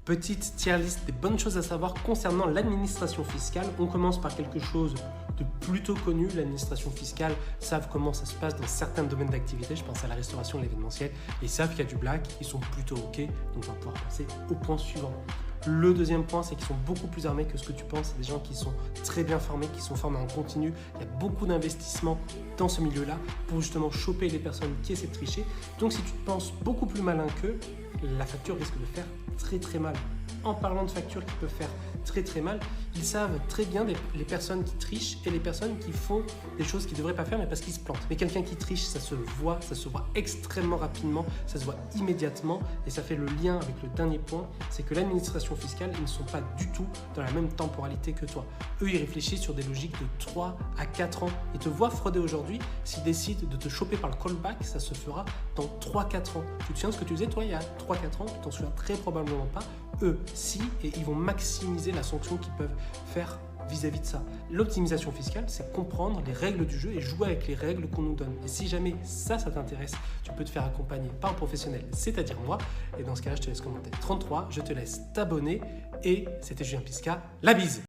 Petite tier list des bonnes choses à savoir concernant l'administration fiscale. On commence par quelque chose de plutôt connu. L'administration fiscale savent comment ça se passe dans certains domaines d'activité. Je pense à la restauration, l'événementiel. Ils savent qu'il y a du black, ils sont plutôt OK. Donc on va pouvoir passer au point suivant. Le deuxième point, c'est qu'ils sont beaucoup plus armés que ce que tu penses. C'est des gens qui sont très bien formés, qui sont formés en continu. Il y a beaucoup d'investissements dans ce milieu-là pour justement choper les personnes qui essaient de tricher. Donc si tu te penses beaucoup plus malin qu'eux, la facture risque de faire très très mal. En parlant de factures qui peuvent faire très très mal, ils savent très bien les personnes qui trichent et les personnes qui font des choses qu'ils ne devraient pas faire mais parce qu'ils se plantent. Mais quelqu'un qui triche, ça se voit extrêmement rapidement, ça se voit immédiatement et ça fait le lien avec le dernier point, c'est que l'administration fiscale, ils ne sont pas du tout dans la même temporalité que toi. Eux, ils réfléchissent sur des logiques de 3 à 4 ans. Ils te voient frauder aujourd'hui, s'ils décident de te choper par le callback, ça se fera dans 3-4 ans. Tu te souviens de ce que tu faisais toi il y a 3-4 ans, tu t'en souviens très probablement pas. Eux, si, et ils vont maximiser la sanction qu'ils peuvent faire vis-à-vis de ça. L'optimisation fiscale, c'est comprendre les règles du jeu et jouer avec les règles qu'on nous donne. Et si jamais ça t'intéresse, tu peux te faire accompagner par un professionnel, c'est-à-dire moi. Et dans ce cas-là, je te laisse commenter 33, je te laisse t'abonner. Et c'était Julien Pisca, la bise!